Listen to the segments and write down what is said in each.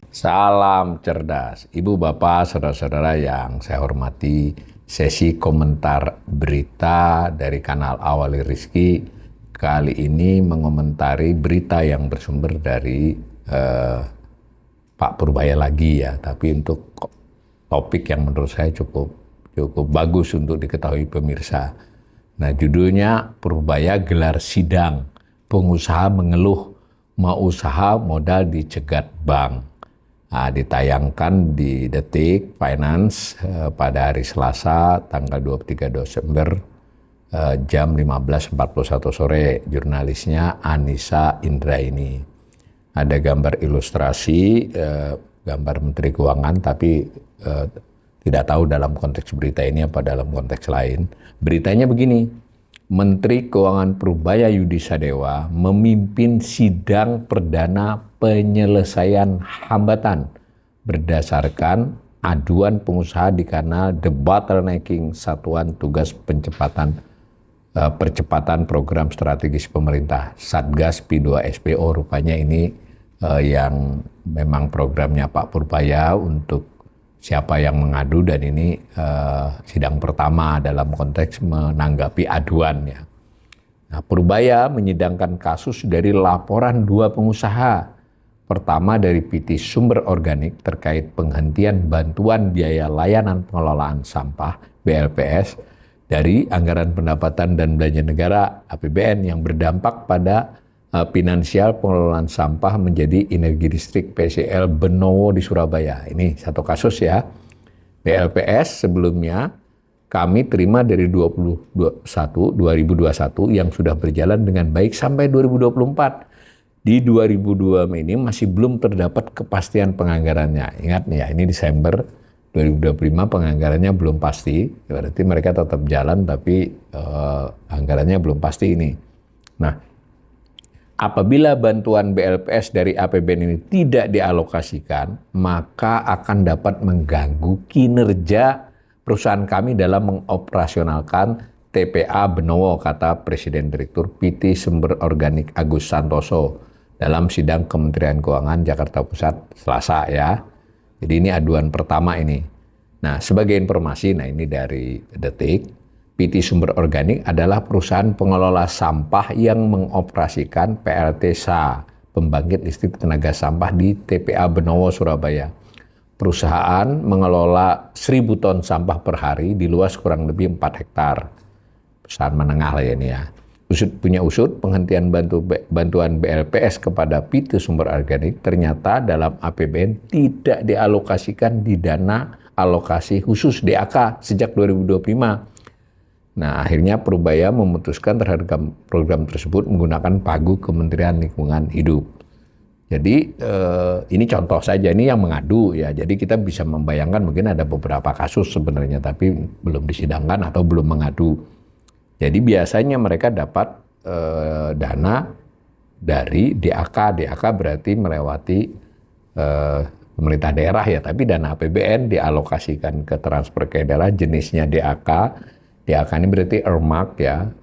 Salam cerdas, Ibu Bapak, saudara-saudara yang saya hormati. Sesi komentar berita dari kanal Awali Rizki kali ini mengomentari berita yang bersumber dari Pak Purbaya lagi ya, tapi untuk topik yang menurut saya cukup bagus untuk diketahui pemirsa. Nah, judulnya Purbaya gelar sidang, pengusaha mengeluh mau usaha modal dicegat bank. Nah, ditayangkan di Detik Finance pada hari Selasa tanggal 23 Desember jam 15.41 sore. Jurnalisnya Anissa Indraini. Ada gambar ilustrasi, gambar Menteri Keuangan, tapi tidak tahu dalam konteks berita ini apa dalam konteks lain. Beritanya begini, Menteri Keuangan Purbaya Yudi Sadewa memimpin sidang perdana penyelesaian hambatan berdasarkan aduan pengusaha di kanal The Bottlenecking Satuan Tugas Percepatan Program Strategis Pemerintah Satgas P2SPO. Rupanya ini yang memang programnya Pak Purbaya untuk siapa yang mengadu, dan ini sidang pertama dalam konteks menanggapi aduannya. Nah, Purbaya menyidangkan kasus dari laporan dua pengusaha. Pertama dari PT Sumber Organik terkait penghentian bantuan biaya layanan pengelolaan sampah BLPS dari anggaran pendapatan dan belanja negara APBN yang berdampak pada finansial pengelolaan sampah menjadi energi listrik PCL Benowo di Surabaya. Ini satu kasus ya. BLPS sebelumnya kami terima dari 2021 yang sudah berjalan dengan baik sampai 2024. Di 2002 ini masih belum terdapat kepastian penganggarannya. Ingat ya, ini Desember 2025 penganggarannya belum pasti. Berarti mereka tetap jalan tapi anggarannya belum pasti ini. Nah, apabila bantuan BLPS dari APBN ini tidak dialokasikan, maka akan dapat mengganggu kinerja perusahaan kami dalam mengoperasionalkan TPA Benowo, kata Presiden Direktur PT Sumber Organik Agus Santoso dalam sidang Kementerian Keuangan Jakarta Pusat Selasa ya. Jadi ini aduan pertama ini. Nah, sebagai informasi, nah ini dari Detik, PT Sumber Organik adalah perusahaan pengelola sampah yang mengoperasikan PLTSA, pembangkit listrik tenaga sampah di TPA Benowo, Surabaya. Perusahaan mengelola 1.000 ton sampah per hari di luas kurang lebih 4 hektar. Perusahaan menengah lah ya ini ya. Punya usut penghentian bantuan BLPS kepada PT Sumber Organik ternyata dalam APBN tidak dialokasikan di dana alokasi khusus DAK sejak 2025. Nah, akhirnya Purbaya memutuskan terhadap program tersebut menggunakan pagu Kementerian Lingkungan Hidup. Jadi ini contoh saja, ini yang mengadu ya. Jadi kita bisa membayangkan mungkin ada beberapa kasus sebenarnya tapi belum disidangkan atau belum mengadu. Jadi biasanya mereka dapat dana dari DAK. DAK berarti melewati pemerintah daerah ya, tapi dana APBN dialokasikan ke transfer ke daerah, jenisnya DAK. DAK ini berarti earmark ya,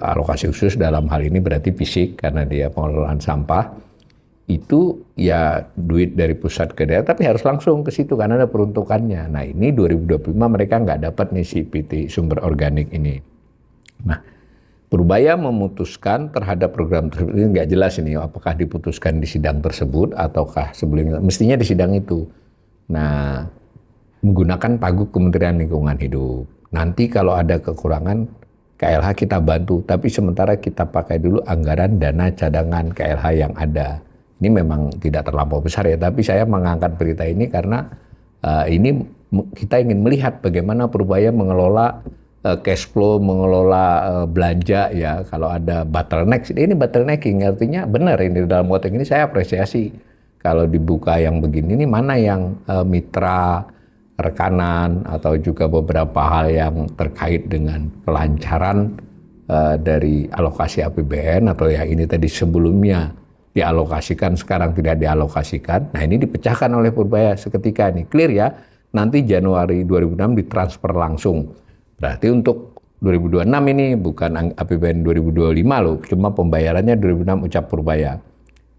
alokasi khusus dalam hal ini berarti fisik karena dia pengelolaan sampah. Itu ya duit dari pusat ke daerah, tapi harus langsung ke situ karena ada peruntukannya. Nah, ini 2025 mereka nggak dapat nih si PT Sumber Organik ini. Nah, Purbaya memutuskan terhadap program tersebut, ini nggak jelas ini apakah diputuskan di sidang tersebut ataukah sebelumnya, mestinya di sidang itu. Nah, menggunakan pagu Kementerian Lingkungan Hidup. Nanti kalau ada kekurangan KLH kita bantu, tapi sementara kita pakai dulu anggaran dana cadangan KLH yang ada. Ini memang tidak terlampau besar ya, tapi saya mengangkat berita ini karena ini kita ingin melihat bagaimana Purbaya mengelola cash flow, mengelola belanja ya. Kalau ada bottleneck, ini bottlenecking artinya benar ini dalam konteks ini saya apresiasi. Kalau dibuka yang begini, ini mana yang mitra, rekanan, atau juga beberapa hal yang terkait dengan kelancaran dari alokasi APBN, atau yang ini tadi sebelumnya dialokasikan, sekarang tidak dialokasikan. Nah, ini dipecahkan oleh Purbaya seketika ini. Clear ya, nanti Januari 2006 ditransfer langsung. Berarti untuk 2026 ini bukan APBN 2025 loh, cuma pembayarannya 2006 ucap Purbaya.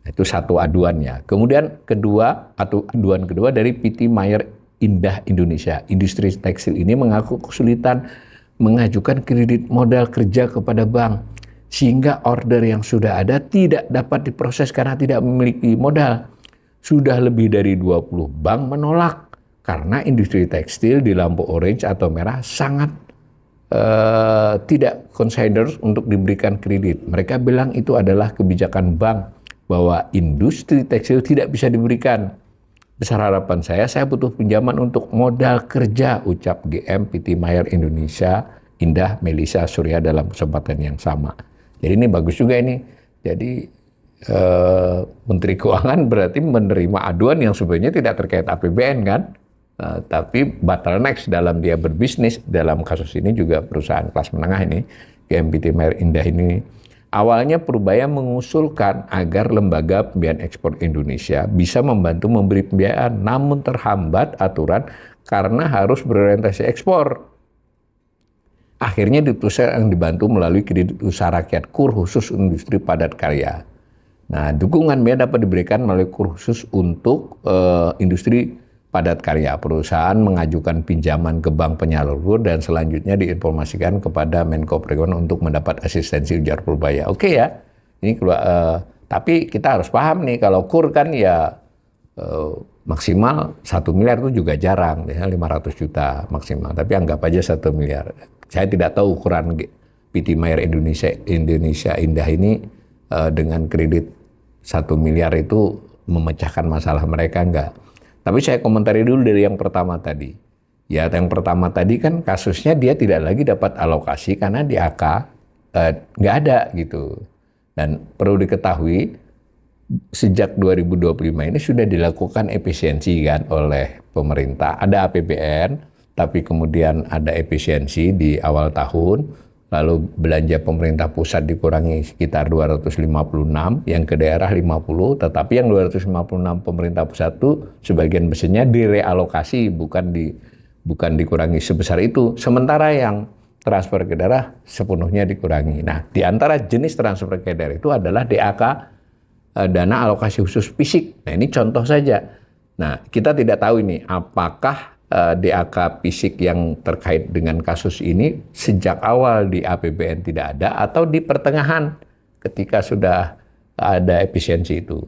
Itu satu aduannya. Kemudian aduan kedua dari PT Mayer Indah Indonesia. Industri tekstil ini mengaku kesulitan mengajukan kredit modal kerja kepada bank, sehingga order yang sudah ada tidak dapat diproses karena tidak memiliki modal. Sudah lebih dari 20 bank menolak karena industri tekstil di lampu orange atau merah sangat tidak consider untuk diberikan kredit. Mereka bilang itu adalah kebijakan bank bahwa industri tekstil tidak bisa diberikan. Besar harapan saya butuh pinjaman untuk modal kerja, ucap GM PT Mayer Indonesia Indah Melisa Surya dalam kesempatan yang sama. Jadi ini bagus juga ini. Jadi Menteri Keuangan berarti menerima aduan yang sebenarnya tidak terkait APBN kan, tapi bottleneck dalam dia berbisnis. Dalam kasus ini juga perusahaan kelas menengah ini, GM PT Mayer Indah ini. Awalnya Purbaya mengusulkan agar Lembaga Pembiayaan Ekspor Indonesia bisa membantu memberi pembiayaan, namun terhambat aturan karena harus berorientasi ekspor. Akhirnya diputuskan yang dibantu melalui kredit usaha rakyat KUR khusus industri padat karya. Nah, dukungan biaya dapat diberikan melalui KUR khusus untuk industri padat karya. Perusahaan mengajukan pinjaman ke bank penyalur dan selanjutnya diinformasikan kepada Menko Perekonomian untuk mendapat asistensi, ujar Purbaya. Oke ya, ini tapi kita harus paham nih, kalau KUR kan ya maksimal 1 miliar itu juga jarang, ya 500 juta maksimal. Tapi anggap aja 1 miliar. Saya tidak tahu ukuran PT Mayer Indonesia Indah ini dengan kredit 1 miliar itu memecahkan masalah mereka enggak. Tapi saya komentari dulu dari yang pertama tadi. Ya, yang pertama tadi kan kasusnya dia tidak lagi dapat alokasi karena di AK nggak ada gitu. Dan perlu diketahui, sejak 2025 ini sudah dilakukan efisiensi kan oleh pemerintah. Ada APBN, tapi kemudian ada efisiensi di awal tahun. Lalu belanja pemerintah pusat dikurangi sekitar 256, yang ke daerah 50, tetapi yang 256 pemerintah pusat itu sebagian besarnya direalokasi, bukan dikurangi sebesar itu. Sementara yang transfer ke daerah sepenuhnya dikurangi. Nah, di antara jenis transfer ke daerah itu adalah DAK, dana alokasi khusus fisik. Nah, ini contoh saja. Nah, kita tidak tahu ini apakah DAK fisik yang terkait dengan kasus ini sejak awal di APBN tidak ada atau di pertengahan ketika sudah ada efisiensi itu.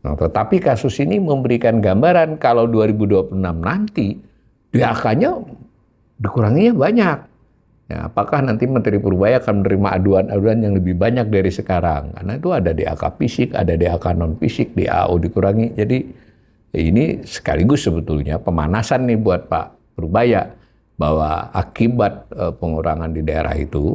Nah, tetapi kasus ini memberikan gambaran kalau 2026 nanti DAK-nya dikuranginya banyak. Ya, apakah nanti Menteri Purbaya akan menerima aduan-aduan yang lebih banyak dari sekarang? Karena itu ada DAK fisik, ada DAK non fisik, DAO dikurangi. Jadi ini sekaligus sebetulnya pemanasan nih buat Pak Purbaya, bahwa akibat pengurangan di daerah itu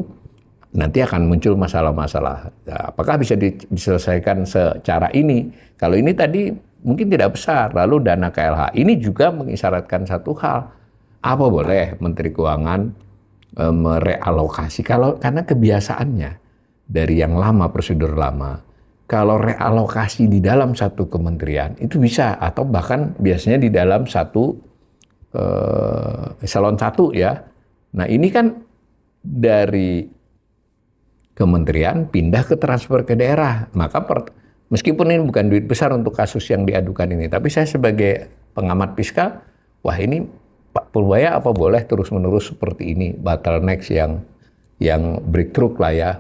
nanti akan muncul masalah-masalah. Nah, apakah bisa diselesaikan secara ini? Kalau ini tadi mungkin tidak besar, lalu dana KLH ini juga mengisyaratkan satu hal. Apa boleh Menteri Keuangan merealokasi? Karena kebiasaannya dari yang lama, prosedur lama, kalau realokasi di dalam satu kementerian itu bisa, atau bahkan biasanya di dalam satu eselon 1 ya. Nah, ini kan dari kementerian pindah ke transfer ke daerah. Maka meskipun ini bukan duit besar untuk kasus yang diadukan ini, tapi saya sebagai pengamat fiskal, wah ini Pak Purbaya apa boleh terus-menerus seperti ini, bottleneck yang breakthrough lah ya,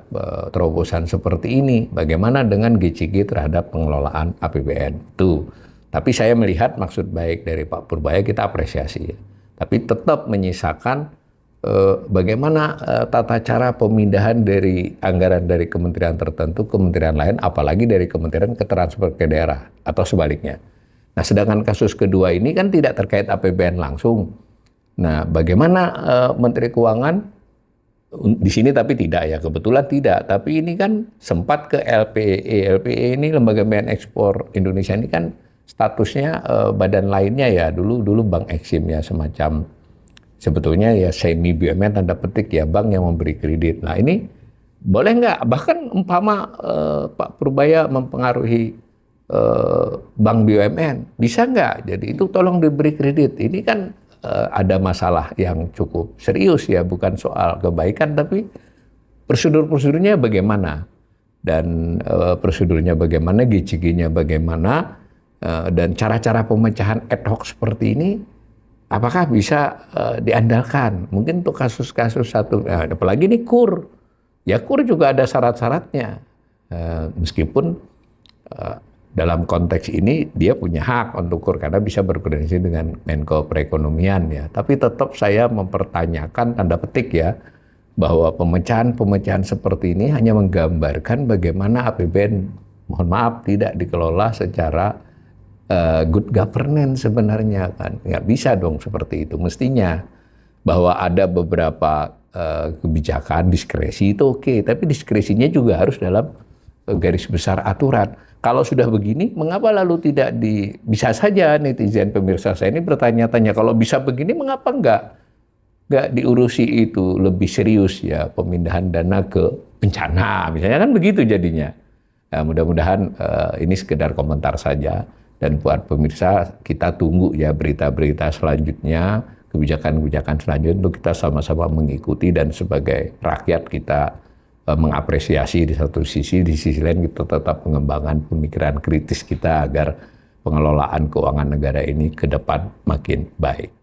terobosan seperti ini. Bagaimana dengan GCG terhadap pengelolaan APBN itu. Tapi saya melihat maksud baik dari Pak Purbaya kita apresiasi. Tapi tetap menyisakan bagaimana tata cara pemindahan dari anggaran dari kementerian tertentu ke kementerian lain, apalagi dari kementerian ke transfer ke daerah atau sebaliknya. Nah, sedangkan kasus kedua ini kan tidak terkait APBN langsung. Nah, bagaimana Menteri Keuangan di sini tapi tidak ya, kebetulan tidak. Tapi ini kan sempat ke LPE. LPE ini Lembaga Pembiayaan Ekspor Indonesia ini kan statusnya badan lainnya ya. Dulu Bank Eksim ya, semacam sebetulnya ya semi BUMN tanda petik ya, bank yang memberi kredit. Nah, ini boleh nggak? Bahkan umpama Pak Purbaya mempengaruhi bank BUMN, bisa nggak? Jadi itu tolong diberi kredit. Ini kan ada masalah yang cukup serius ya, bukan soal kebaikan, tapi prosedur-prosedurnya bagaimana. dan prosedurnya bagaimana, GCG-nya bagaimana, dan cara-cara pemecahan ad hoc seperti ini apakah bisa diandalkan. Mungkin untuk kasus-kasus satu, apalagi ini KUR. Ya KUR juga ada syarat-syaratnya. Meskipun dalam konteks ini dia punya hak untuk KUR karena bisa berkoordinasi dengan Menko Perekonomian ya. Tapi tetap saya mempertanyakan tanda petik ya bahwa pemecahan-pemecahan seperti ini hanya menggambarkan bagaimana APBN mohon maaf tidak dikelola secara good governance sebenarnya kan. Nggak bisa dong seperti itu. Mestinya bahwa ada beberapa kebijakan diskresi itu oke, tapi diskresinya juga harus dalam garis besar aturan. Kalau sudah begini, mengapa lalu tidak bisa saja netizen pemirsa saya ini bertanya-tanya, kalau bisa begini, mengapa nggak diurusi itu lebih serius ya, pemindahan dana ke bencana, misalnya kan begitu jadinya. Nah, mudah-mudahan ini sekedar komentar saja, dan buat pemirsa, kita tunggu ya berita-berita selanjutnya, kebijakan-kebijakan selanjutnya untuk kita sama-sama mengikuti, dan sebagai rakyat kita mengapresiasi di satu sisi, di sisi lain kita tetap mengembangkan pemikiran kritis kita agar pengelolaan keuangan negara ini ke depan makin baik.